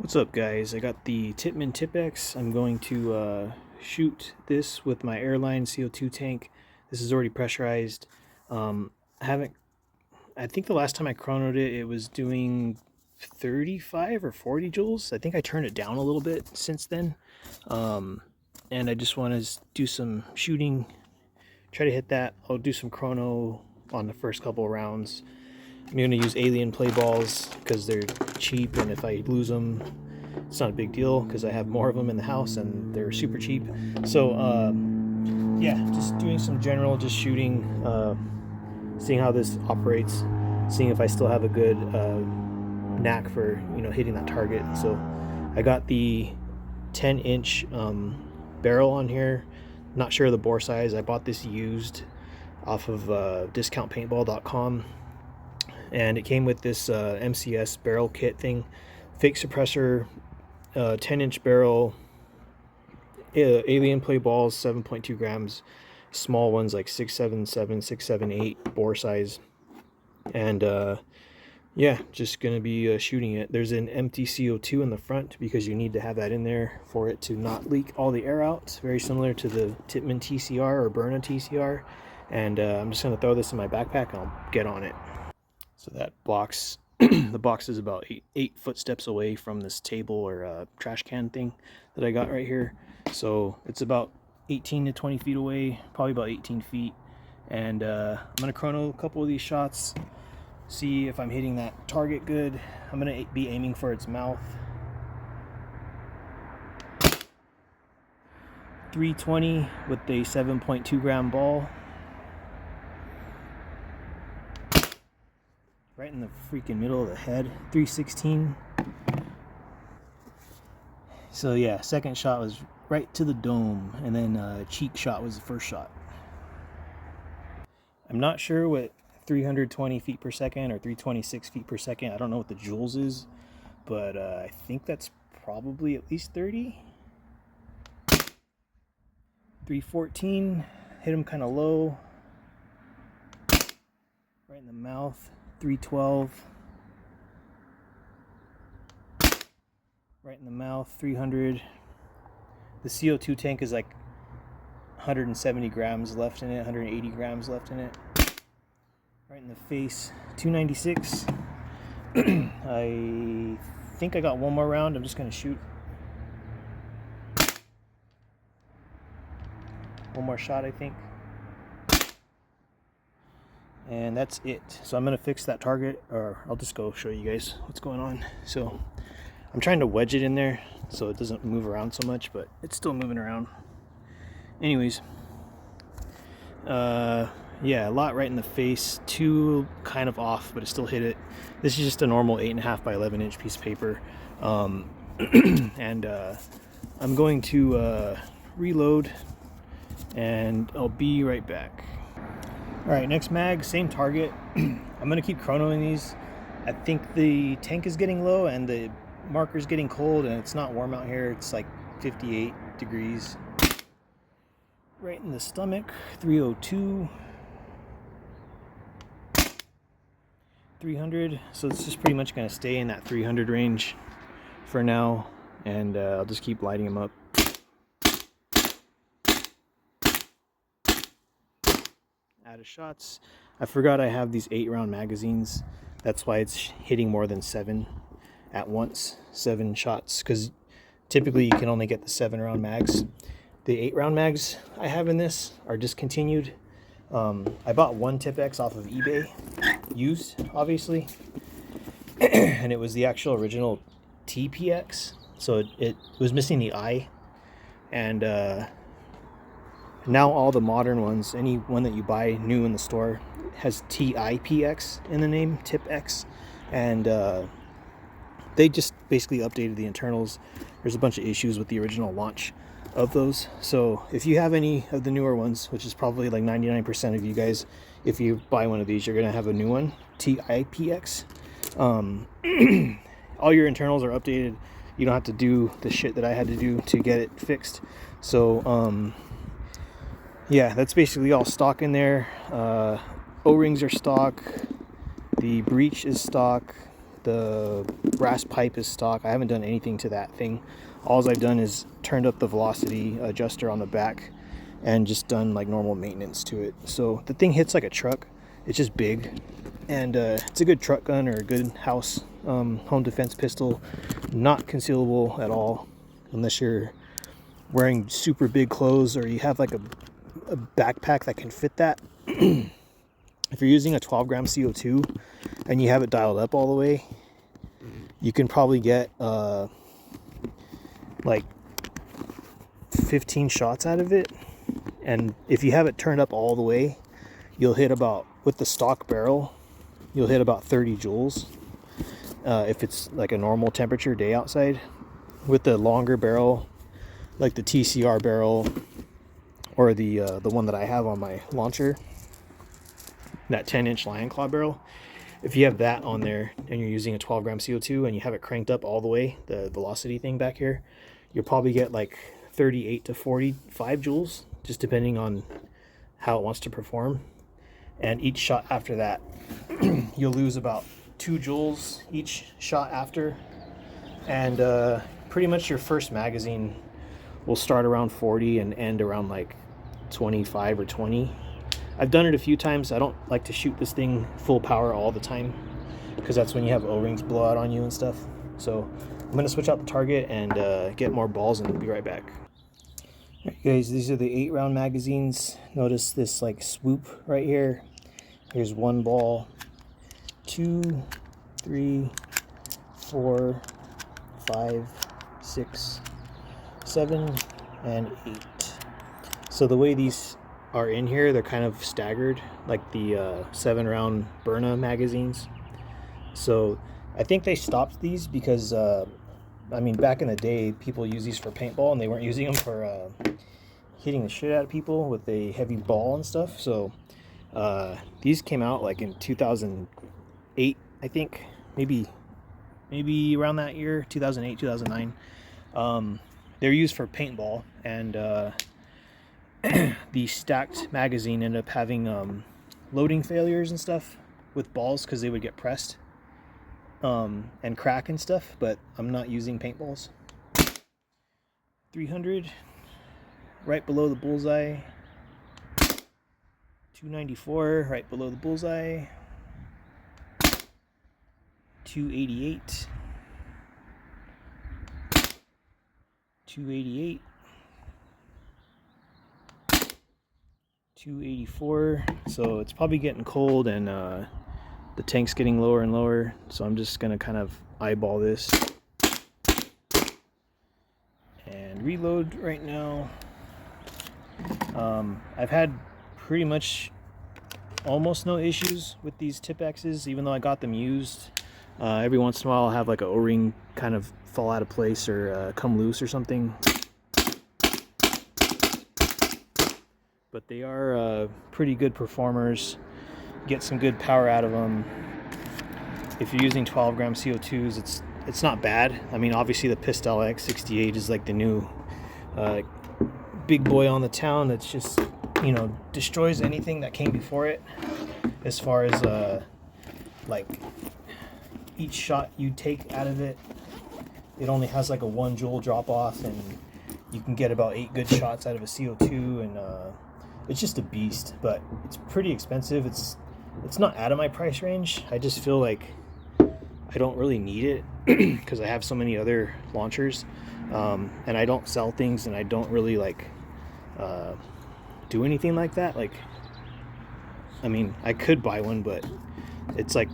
What's up, guys? I got the Tippmann TiPX. I'm going to shoot this with my airline CO2 tank. This is already pressurized. I think the last time I chronoed it, it was doing 35 or 40 joules. I think I turned it down a little bit since then. And I just want to do some shooting, try to hit that. I'll do some chrono on the first couple of rounds. I'm going to use alien play balls because they're cheap, and if I lose them, it's not a big deal because I have more of them in the house and they're super cheap. So yeah, just doing some general just shooting, seeing how this operates, seeing if I still have a good knack for hitting that target. So I got the 10-inch barrel on here. Not sure of the bore size. I bought this used off of discountpaintball.com. And it came with this MCS barrel kit thing, fake suppressor, 10-inch barrel, alien play balls, 7.2 grams, small ones like 677, 678 bore size, and yeah, just gonna be shooting it. There's an empty CO2 in the front because you need to have that in there for it to not leak all the air out. It's very similar to the Tippmann TCR or Burna TCR, and I'm just gonna throw this in my backpack and I'll get on it. So that box, the box is about eight footsteps away from this table or trash can thing that I got right here. So it's about 18 to 20 feet away, probably about 18 feet. And I'm gonna chrono a couple of these shots, see if I'm hitting that target good. I'm gonna be aiming for its mouth. 320 with a 7.2 gram ball. Right in the freaking middle of the head. 316. So yeah, second shot was right to the dome, and then cheek shot was the first shot. I'm not sure what 320 feet per second or 326 feet per second, I don't know what the joules is, but I think that's probably at least 30. 314, hit him kind of low, right in the mouth. 312, right in the mouth. 300. The CO2 tank is like 170 grams left in it, 180 grams left in it. Right in the face. 296. I think I got one more round. I'm just going to shoot one more shot, I think. And that's it. So I'm gonna fix that target, or I'll just go show you guys what's going on. So I'm trying to wedge it in there so it doesn't move around so much, but it's still moving around. Anyways, yeah, a lot right in the face, two kind of off, but it still hit it. This is just a normal 8.5 by 11 inch piece of paper. And I'm going to reload, and I'll be right back. All right, next mag, same target. I'm gonna keep chronoing these. I think the tank is getting low and the marker's getting cold, and it's not warm out here. It's like 58 degrees. Right in the stomach, 302. 300, so it's just pretty much gonna stay in that 300 range for now, and I'll just keep lighting them up. Out of shots. I forgot I have these 8-round magazines. That's why it's hitting more than 7 at once. 7 shots, because typically you can only get the 7-round mags. The 8-round mags I have in this are discontinued. I bought one TiPX off of eBay, used obviously, and it was the actual original TiPX, so it was missing the I, and now all the modern ones, any one that you buy new in the store, has TiPX in the name, TiPX, and they just basically updated the internals. There's a bunch of issues with the original launch of those. So if you have any of the newer ones, which is probably like 99% of you guys, if you buy one of these, you're gonna have a new one, TiPX. All your internals are updated. You don't have to do the shit that I had to do to get it fixed. So yeah, that's basically all stock in there. O-rings are stock. The breech is stock. The brass pipe is stock. I haven't done anything to that thing. All I've done is turned up the velocity adjuster on the back and just done like normal maintenance to it. So the thing hits like a truck. It's just big, and it's a good truck gun or a good house home defense pistol. Not concealable at all unless you're wearing super big clothes or you have like a backpack that can fit that. If you're using a 12 gram CO2 and you have it dialed up all the way, you can probably get like 15 shots out of it. And if you have it turned up all the way, you'll hit about, with the stock barrel, you'll hit about 30 joules if it's like a normal temperature day outside. With the longer barrel, like the TCR barrel or the one that I have on my launcher, that 10-inch Lion Claw barrel, if you have that on there and you're using a 12 gram CO2 and you have it cranked up all the way, the velocity thing back here, you'll probably get like 38 to 45 joules, just depending on how it wants to perform. And each shot after that, you'll lose about 2 joules each shot after. And pretty much your first magazine will start around 40 and end around like 25 or 20. I've done it a few times. I don't like to shoot this thing full power all the time because that's when you have O-rings blow out on you and stuff. So I'm going to switch out the target and get more balls and be right back. All right, guys, these are the 8-round magazines. Notice this like swoop right here. Here's 1 ball, 2, 3, 4, 5, 6, 7, and 8. So the way these are in here, they're kind of staggered like the 7-round Berna magazines. So I think they stopped these because I mean, back in the day people used these for paintball and they weren't using them for hitting the shit out of people with a heavy ball and stuff. So these came out like in 2008, I think, maybe around that year, 2008, 2009. They're used for paintball, and the stacked magazine ended up having loading failures and stuff with balls because they would get pressed and crack and stuff. But I'm not using paintballs. 300 right below the bullseye. 294 right below the bullseye. 288. 288. 284. So it's probably getting cold and the tank's getting lower and lower, so I'm just gonna kind of eyeball this and reload right now. I've had pretty much almost no issues with these TiPXs, even though I got them used. Every once in a while I'll have like an O-ring kind of fall out of place or come loose or something. But they are pretty good performers. Get some good power out of them. If you're using 12 gram CO2s, it's not bad. I mean, obviously the Pistol X68 is like the new big boy on the town that's just, you know, destroys anything that came before it. As far as like each shot you take out of it, it only has like a 1 joule drop off, and you can get about 8 good shots out of a CO2, and it's just a beast. But it's pretty expensive. It's not out of my price range. I just feel like I don't really need it because I have so many other launchers, and I don't sell things, and I don't really like do anything like that. Like, I mean, I could buy one, but it's like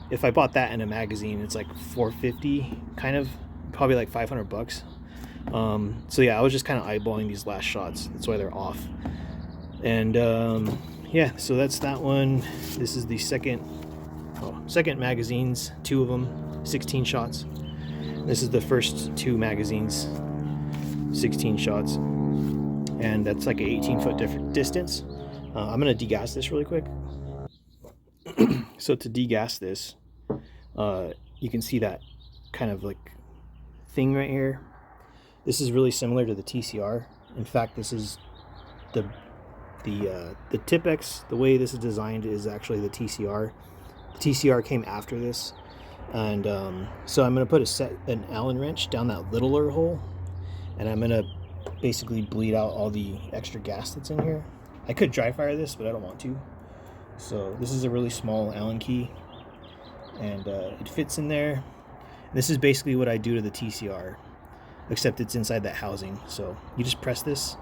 if I bought that in a magazine, it's like $450, kind of, probably like $500. So yeah, I was just kind of eyeballing these last shots. That's why they're off. And yeah, so that's that one. This is the second magazines, 2 of them, 16 shots. This is the first 2 magazines, 16 shots, and that's like an 18-foot distance. I'm gonna degas this really quick. So to degas this, you can see that kind of like thing right here. This is really similar to the TCR. In fact, this is the TiPX. The way this is designed is actually the TCR. The TCR came after this, And so I'm going to put an Allen wrench down that littler hole, and I'm going to basically bleed out all the extra gas that's in here. I could dry fire this, but I don't want to. So this is a really small Allen key, and it fits in there. This is basically what I do to the TCR, except it's inside that housing. So you just press this.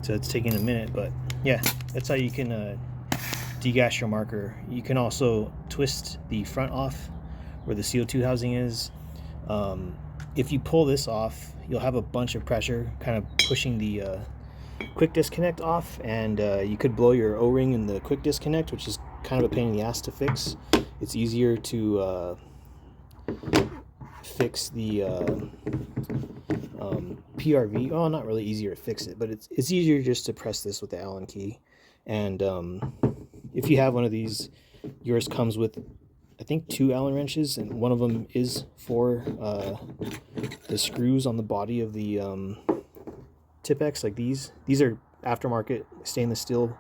So it's taking a minute, but yeah, that's how you can degas your marker. You can also twist the front off where the CO2 housing is. If you pull this off, you'll have a bunch of pressure kind of pushing the quick disconnect off, and you could blow your O-ring in the quick disconnect, which is kind of a pain in the ass to fix. It's easier to fix the PRV. Oh, not really easier to fix it, but it's easier just to press this with the Allen key. And if you have one of these, yours comes with, I think, 2 Allen wrenches, and one of them is for the screws on the body of the TiPX, like these. These are aftermarket stainless steel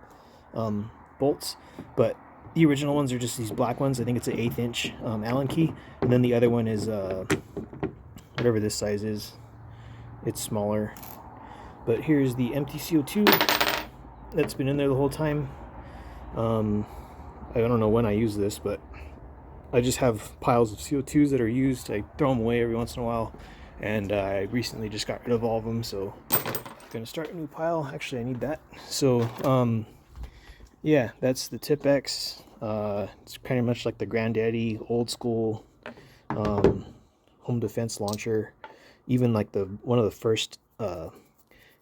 bolts, but the original ones are just these black ones. I think it's an 1/8 inch Allen key, and then the other one is whatever this size is. It's smaller. But here's the empty CO2 that's been in there the whole time. I don't know when I use this, but I just have piles of CO2s that are used. I throw them away every once in a while, and I recently just got rid of all of them, so I'm gonna start a new pile. Actually, I need that. So yeah, that's the TiPX. It's pretty much like the granddaddy, old school home defense launcher. Even like one of the first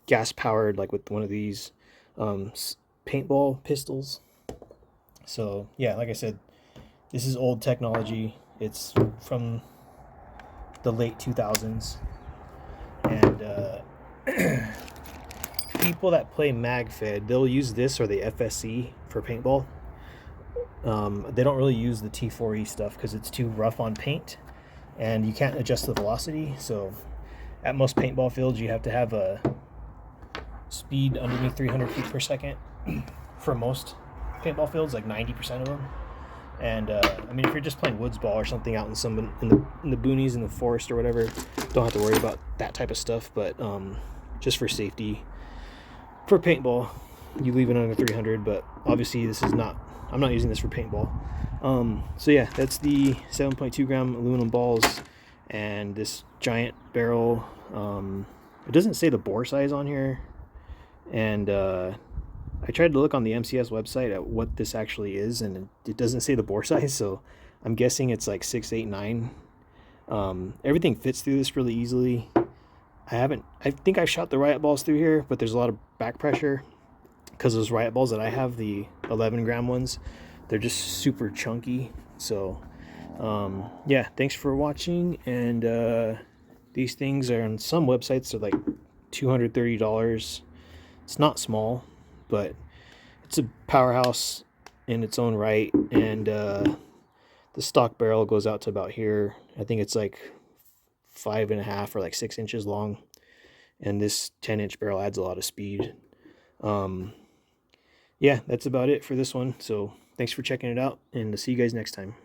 gas powered, like with one of these paintball pistols. So yeah, like I said, this is old technology. It's from the late 2000s, and people that play MagFed, they'll use this or the FSC for paintball. They don't really use the T4E stuff because it's too rough on paint, and you can't adjust the velocity. So at most paintball fields, you have to have a speed underneath 300 feet per second for most paintball fields, like 90% of them. And I mean, if you're just playing woods ball or something out in the boonies, in the forest or whatever, don't have to worry about that type of stuff. But just for safety, for paintball, you leave it under 300. But obviously, I'm not using this for paintball. So yeah, that's the 7.2 gram aluminum balls and this giant barrel. It doesn't say the bore size on here, and I tried to look on the MCS website at what this actually is, and it doesn't say the bore size, so I'm guessing it's like 6, 8, 9. Everything fits through this really easily. I think I've shot the riot balls through here, but there's a lot of back pressure because those riot balls that I have, the 11 gram ones, they're just super chunky. So yeah, thanks for watching. And these things are on some websites, they're like $230. It's not small, but it's a powerhouse in its own right. And the stock barrel goes out to about here. I think it's like 5.5 or like 6 inches long, and this 10-inch barrel adds a lot of speed. Yeah, that's about it for this one. So thanks for checking it out, and I'll see you guys next time.